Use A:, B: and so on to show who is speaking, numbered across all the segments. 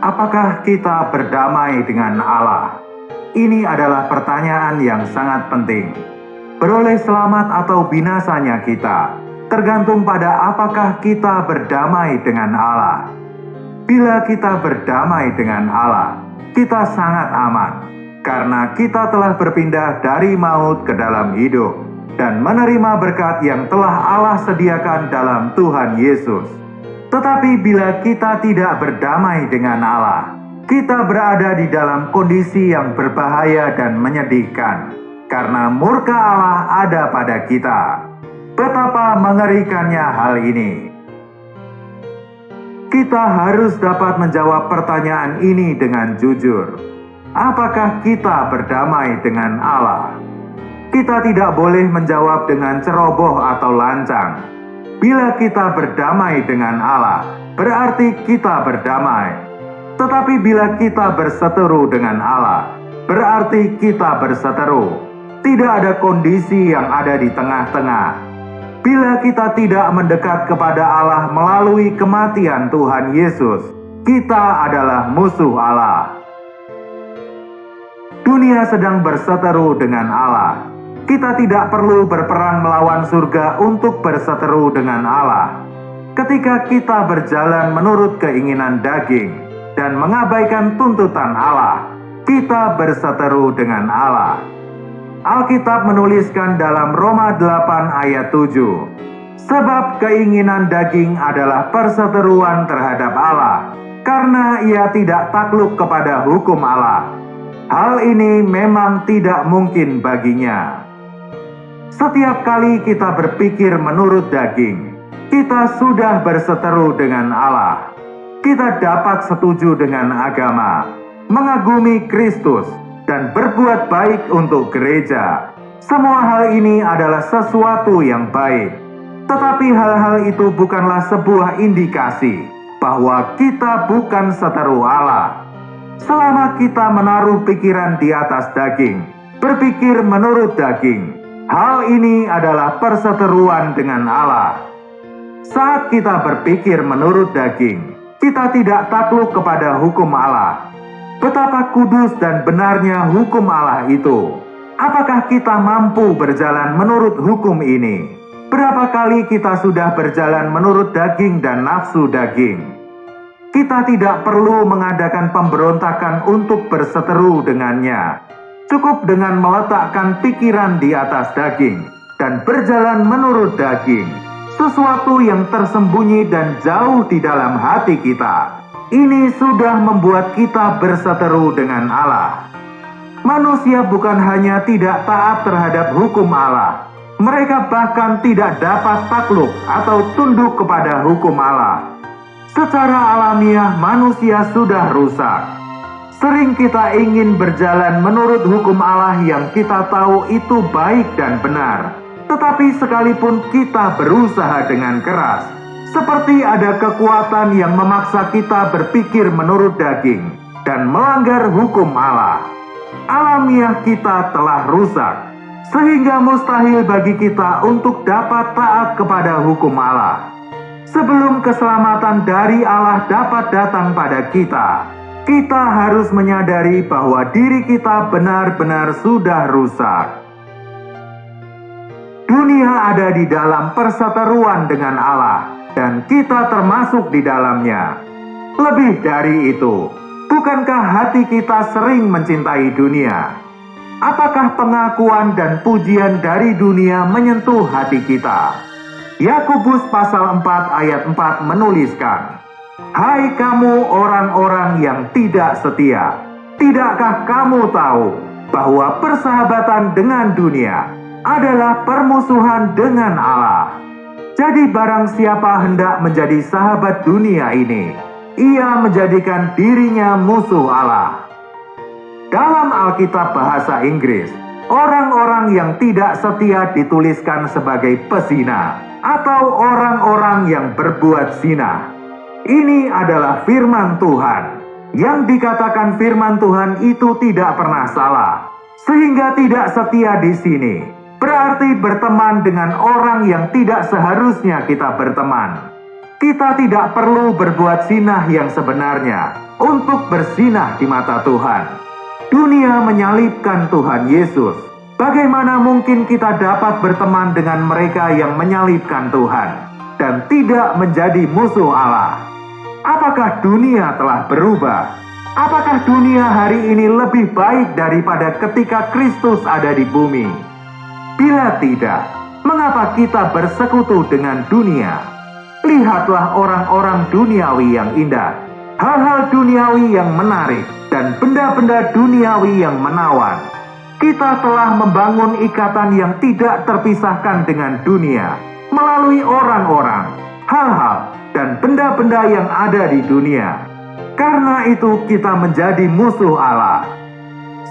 A: Apakah kita berdamai dengan Allah? Ini adalah pertanyaan yang sangat penting. Beroleh selamat atau binasanya kita, tergantung pada apakah kita berdamai dengan Allah. Bila kita berdamai dengan Allah, kita sangat aman, karena kita telah berpindah dari maut ke dalam hidup, dan menerima berkat yang telah Allah sediakan dalam Tuhan Yesus. Tetapi bila kita tidak berdamai dengan Allah, kita berada di dalam kondisi yang berbahaya dan menyedihkan, karena murka Allah ada pada kita. Betapa mengerikannya hal ini. Kita harus dapat menjawab pertanyaan ini dengan jujur. Apakah kita berdamai dengan Allah? Kita tidak boleh menjawab dengan ceroboh atau lancang. Bila kita berdamai dengan Allah, berarti kita berdamai. Tetapi bila kita berseteru dengan Allah, berarti kita berseteru. Tidak ada kondisi yang ada di tengah-tengah. Bila kita tidak mendekat kepada Allah melalui kematian Tuhan Yesus, kita adalah musuh Allah. Dunia sedang berseteru dengan Allah. Kita tidak perlu berperang melawan surga untuk berseteru dengan Allah. Ketika kita berjalan menurut keinginan daging dan mengabaikan tuntutan Allah, kita berseteru dengan Allah. Alkitab menuliskan dalam Roma 8 ayat 7, sebab keinginan daging adalah perseteruan terhadap Allah, karena ia tidak takluk kepada hukum Allah. Hal ini memang tidak mungkin baginya. Setiap kali kita berpikir menurut daging, kita sudah berseteru dengan Allah. Kita dapat setuju dengan agama, mengagumi Kristus, dan berbuat baik untuk gereja. Semua hal ini adalah sesuatu yang baik. Tetapi hal-hal itu bukanlah sebuah indikasi bahwa kita bukan seteru Allah. Selama kita menaruh pikiran di atas daging, berpikir menurut daging, hal ini adalah perseteruan dengan Allah. Saat kita berpikir menurut daging, kita tidak takluk kepada hukum Allah. Betapa kudus dan benarnya hukum Allah itu. Apakah kita mampu berjalan menurut hukum ini? Berapa kali kita sudah berjalan menurut daging dan nafsu daging? Kita tidak perlu mengadakan pemberontakan untuk berseteru dengannya. Cukup dengan meletakkan pikiran di atas daging dan berjalan menurut daging, sesuatu yang tersembunyi dan jauh di dalam hati kita. Ini sudah membuat kita berseteru dengan Allah. Manusia bukan hanya tidak taat terhadap hukum Allah, mereka bahkan tidak dapat takluk atau tunduk kepada hukum Allah. Secara alamiah manusia sudah rusak. Sering kita ingin berjalan menurut hukum Allah yang kita tahu itu baik dan benar. Tetapi sekalipun kita berusaha dengan keras, seperti ada kekuatan yang memaksa kita berpikir menurut daging dan melanggar hukum Allah. Alamiah kita telah rusak, sehingga mustahil bagi kita untuk dapat taat kepada hukum Allah. Sebelum keselamatan dari Allah dapat datang pada kita, kita harus menyadari bahwa diri kita benar-benar sudah rusak. Dunia ada di dalam perseteruan dengan Allah, dan kita termasuk di dalamnya. Lebih dari itu, bukankah hati kita sering mencintai dunia? Apakah pengakuan dan pujian dari dunia menyentuh hati kita? Yakobus pasal 4 ayat 4 menuliskan, hai kamu orang-orang yang tidak setia, tidakkah kamu tahu bahwa persahabatan dengan dunia adalah permusuhan dengan Allah? Jadi barang siapa hendak menjadi sahabat dunia ini, ia menjadikan dirinya musuh Allah. Dalam Alkitab bahasa Inggris, orang-orang yang tidak setia dituliskan sebagai pezina atau orang-orang yang berbuat zina. Ini adalah firman Tuhan. Yang dikatakan firman Tuhan itu tidak pernah salah. Sehingga tidak setia di sini berarti berteman dengan orang yang tidak seharusnya kita berteman. Kita tidak perlu berbuat sinah yang sebenarnya untuk bersinah di mata Tuhan. Dunia menyalibkan Tuhan Yesus. Bagaimana mungkin kita dapat berteman dengan mereka yang menyalibkan Tuhan dan tidak menjadi musuh Allah? Apakah dunia telah berubah? Apakah dunia hari ini lebih baik daripada ketika Kristus ada di bumi? Bila tidak, mengapa kita bersekutu dengan dunia? Lihatlah orang-orang duniawi yang indah, hal-hal duniawi yang menarik, dan benda-benda duniawi yang menawan. Kita telah membangun ikatan yang tidak terpisahkan dengan dunia melalui orang-orang, hal-hal, dan benda-benda yang ada di dunia. Karena itu kita menjadi musuh Allah.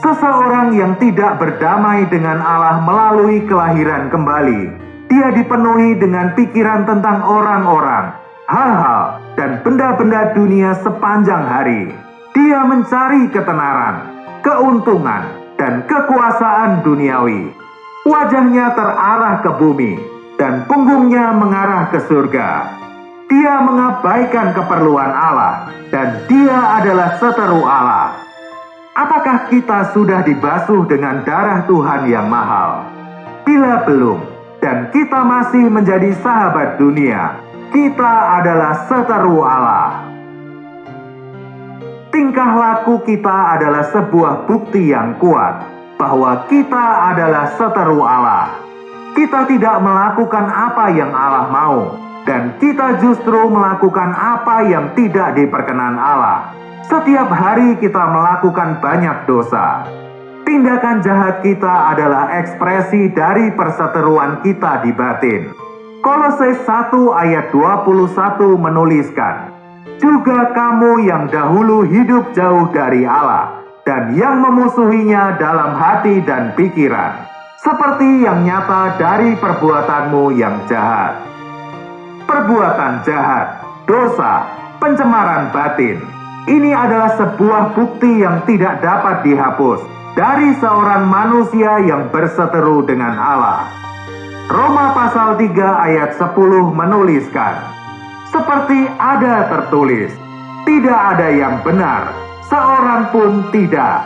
A: Seseorang yang tidak berdamai dengan Allah melalui kelahiran kembali, dia dipenuhi dengan pikiran tentang orang-orang, hal-hal, dan benda-benda dunia sepanjang hari. Dia mencari ketenaran, keuntungan, dan kekuasaan duniawi. Wajahnya terarah ke bumi, dan punggungnya mengarah ke surga. Dia mengabaikan keperluan Allah, dan dia adalah seteru Allah. Apakah kita sudah dibasuh dengan darah Tuhan yang mahal? Bila belum, dan kita masih menjadi sahabat dunia, kita adalah seteru Allah. Tingkah laku kita adalah sebuah bukti yang kuat bahwa kita adalah seteru Allah. Kita tidak melakukan apa yang Allah mau, dan kita justru melakukan apa yang tidak diperkenan Allah. Setiap hari kita melakukan banyak dosa. Tindakan jahat kita adalah ekspresi dari perseteruan kita di batin. Kolose 1 ayat 21 menuliskan, "Juga kamu yang dahulu hidup jauh dari Allah, dan yang memusuhinya dalam hati dan pikiran, seperti yang nyata dari perbuatanmu yang jahat." Perbuatan jahat, dosa, pencemaran batin, ini adalah sebuah bukti yang tidak dapat dihapus dari seorang manusia yang berseteru dengan Allah. Roma pasal 3 ayat 10 menuliskan, "Seperti ada tertulis, tidak ada yang benar, seorang pun tidak.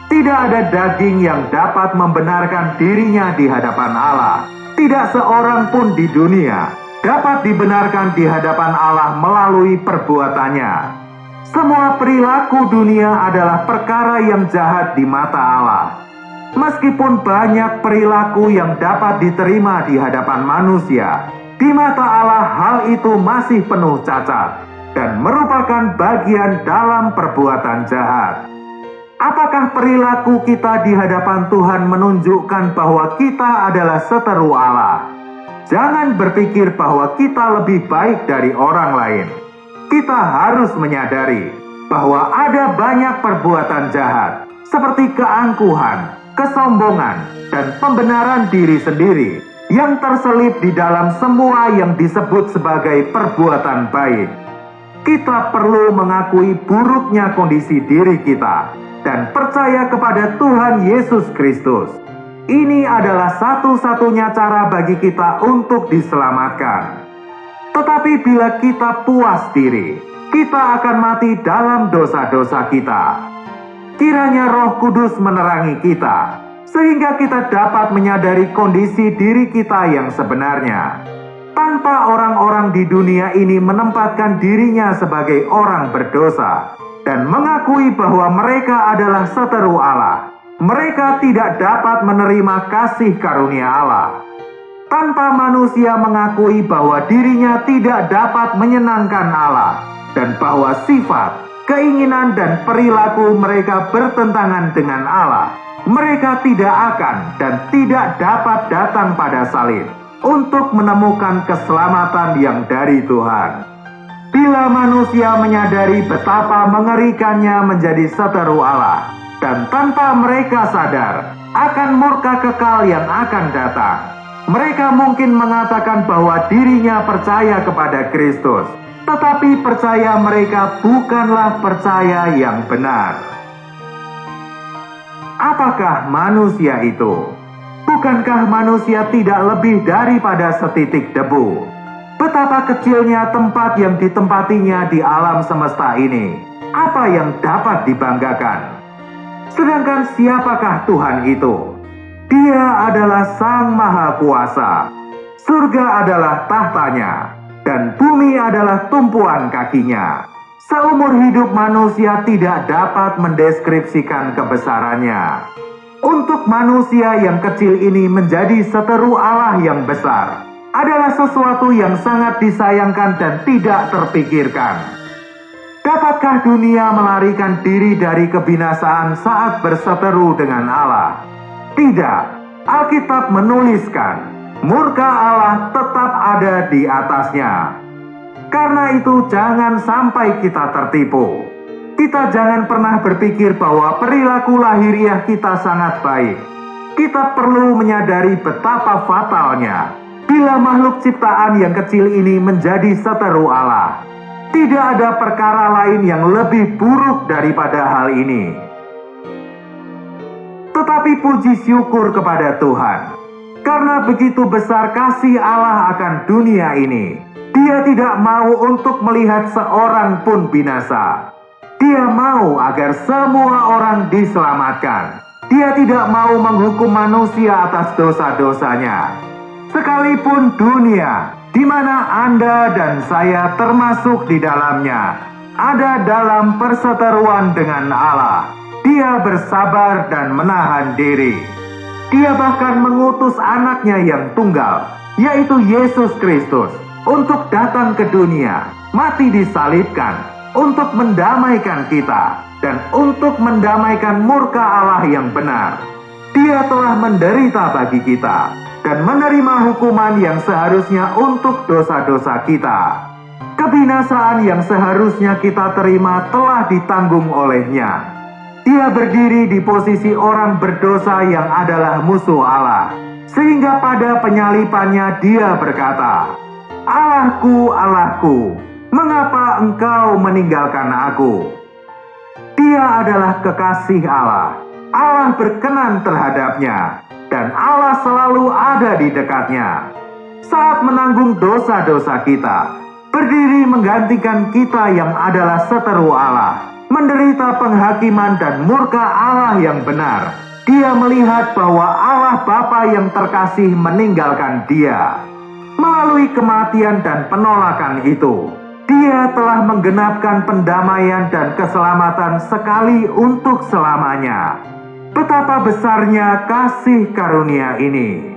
A: Tidak ada daging yang dapat membenarkan dirinya di hadapan Allah. Tidak seorang pun di dunia dapat dibenarkan di hadapan Allah melalui perbuatannya." Semua perilaku dunia adalah perkara yang jahat di mata Allah. Meskipun banyak perilaku yang dapat diterima di hadapan manusia, di mata Allah hal itu masih penuh cacat dan merupakan bagian dalam perbuatan jahat. Apakah perilaku kita di hadapan Tuhan menunjukkan bahwa kita adalah seteru Allah? Jangan berpikir bahwa kita lebih baik dari orang lain. Kita harus menyadari bahwa ada banyak perbuatan jahat, seperti keangkuhan, kesombongan, dan pembenaran diri sendiri yang terselip di dalam semua yang disebut sebagai perbuatan baik. Kita perlu mengakui buruknya kondisi diri kita dan percaya kepada Tuhan Yesus Kristus. Ini adalah satu-satunya cara bagi kita untuk diselamatkan. Tetapi bila kita puas diri, kita akan mati dalam dosa-dosa kita. Kiranya Roh Kudus menerangi kita, sehingga kita dapat menyadari kondisi diri kita yang sebenarnya. Tanpa orang-orang di dunia ini menempatkan dirinya sebagai orang berdosa dan mengakui bahwa mereka adalah seteru Allah, mereka tidak dapat menerima kasih karunia Allah. Tanpa manusia mengakui bahwa dirinya tidak dapat menyenangkan Allah dan bahwa sifat, keinginan, dan perilaku mereka bertentangan dengan Allah, mereka tidak akan dan tidak dapat datang pada salib untuk menemukan keselamatan yang dari Tuhan. Bila manusia menyadari betapa mengerikannya menjadi seteru Allah, dan tanpa mereka sadar akan murka kekal yang akan datang, mereka mungkin mengatakan bahwa dirinya percaya kepada Kristus, tetapi percaya mereka bukanlah percaya yang benar. Apakah manusia itu? Bukankah manusia tidak lebih daripada setitik debu? Betapa kecilnya tempat yang ditempatinya di alam semesta ini. Apa yang dapat dibanggakan? Sedangkan siapakah Tuhan itu? Dia adalah Sang Maha Kuasa. Surga adalah tahtanya, dan bumi adalah tumpuan kakinya. Seumur hidup manusia tidak dapat mendeskripsikan kebesarannya. Untuk manusia yang kecil ini menjadi seteru Allah yang besar adalah sesuatu yang sangat disayangkan dan tidak terpikirkan. Dapatkah dunia melarikan diri dari kebinasaan saat berseteru dengan Allah? Tidak. Alkitab menuliskan, murka Allah tetap ada di atasnya. Karena itu jangan sampai kita tertipu. Kita jangan pernah berpikir bahwa perilaku lahiriah kita sangat baik. Kita perlu menyadari betapa fatalnya bila makhluk ciptaan yang kecil ini menjadi seteru Allah. Tidak ada perkara lain yang lebih buruk daripada hal ini. Tetapi puji syukur kepada Tuhan, karena begitu besar kasih Allah akan dunia ini. Dia tidak mau untuk melihat seorang pun binasa. Dia mau agar semua orang diselamatkan. Dia tidak mau menghukum manusia atas dosa-dosanya. Sekalipun dunia, di mana Anda dan saya termasuk di dalamnya, ada dalam perseteruan dengan Allah. Dia bersabar dan menahan diri. Dia bahkan mengutus anaknya yang tunggal, yaitu Yesus Kristus, untuk datang ke dunia, mati disalibkan, untuk mendamaikan kita, dan untuk mendamaikan murka Allah yang benar. Dia telah menderita bagi kita, dan menerima hukuman yang seharusnya untuk dosa-dosa kita. Kebinasaan yang seharusnya kita terima telah ditanggung olehnya. Dia berdiri di posisi orang berdosa yang adalah musuh Allah, sehingga pada penyalipannya dia berkata, "Allahku, Allahku, mengapa engkau meninggalkan aku?" Dia adalah kekasih Allah. Allah berkenan terhadapnya, dan Allah selalu ada di dekatnya. Saat menanggung dosa-dosa kita, berdiri menggantikan kita yang adalah seteru Allah, menderita penghakiman dan murka Allah yang benar. Dia melihat bahwa Allah Bapa yang terkasih meninggalkan dia. Melalui kematian dan penolakan itu, dia telah menggenapkan pendamaian dan keselamatan sekali untuk selamanya. Betapa besarnya kasih karunia ini.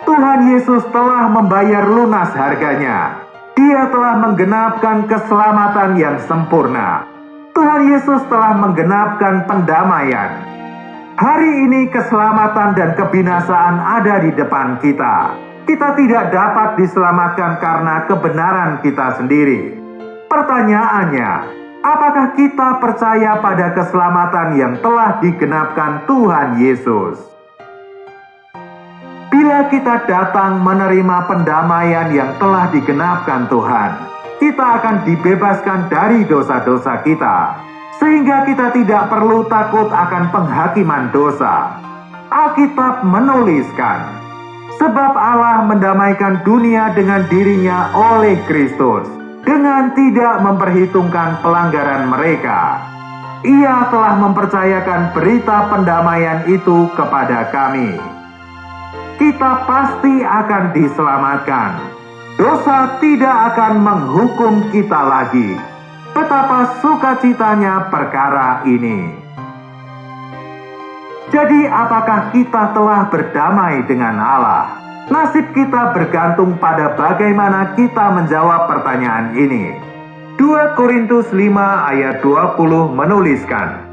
A: Tuhan Yesus telah membayar lunas harganya. Dia telah menggenapkan keselamatan yang sempurna. Tuhan Yesus telah menggenapkan pendamaian. Hari ini keselamatan dan kebinasaan ada di depan kita. Kita tidak dapat diselamatkan karena kebenaran kita sendiri. Pertanyaannya, apakah kita percaya pada keselamatan yang telah digenapkan Tuhan Yesus? Bila kita datang menerima pendamaian yang telah digenapkan Tuhan, kita akan dibebaskan dari dosa-dosa kita, sehingga kita tidak perlu takut akan penghakiman dosa. Alkitab menuliskan, sebab Allah mendamaikan dunia dengan dirinya oleh Kristus, dengan tidak memperhitungkan pelanggaran mereka. Ia telah mempercayakan berita pendamaian itu kepada kami. Kita pasti akan diselamatkan. Dosa tidak akan menghukum kita lagi. Betapa sukacitanya perkara ini. Jadi apakah kita telah berdamai dengan Allah? Nasib kita bergantung pada bagaimana kita menjawab pertanyaan ini. 2 Korintus 5 ayat 20 menuliskan,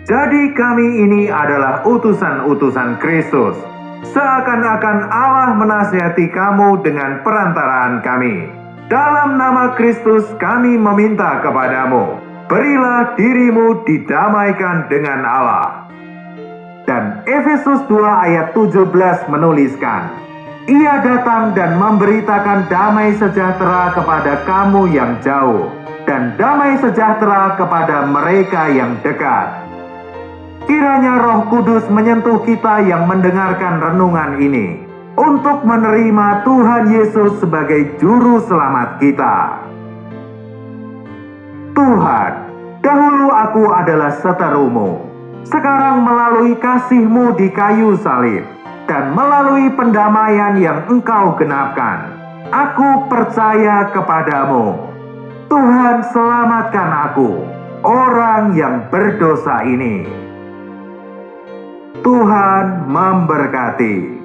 A: "Jadi kami ini adalah utusan-utusan Kristus, seakan-akan Allah menasihati kamu dengan perantaraan kami. Dalam nama Kristus kami meminta kepadamu, berilah dirimu didamaikan dengan Allah." Dan Efesus 2 ayat 17 menuliskan, "Ia datang dan memberitakan damai sejahtera kepada kamu yang jauh, dan damai sejahtera kepada mereka yang dekat." Kiranya Roh Kudus menyentuh kita yang mendengarkan renungan ini, untuk menerima Tuhan Yesus sebagai Juru Selamat kita. Tuhan, dahulu aku adalah seterumu. Sekarang melalui kasih-Mu di kayu salib dan melalui pendamaian yang Engkau genapkan, aku percaya kepadamu. Tuhan, selamatkan aku, orang yang berdosa ini. Tuhan memberkati.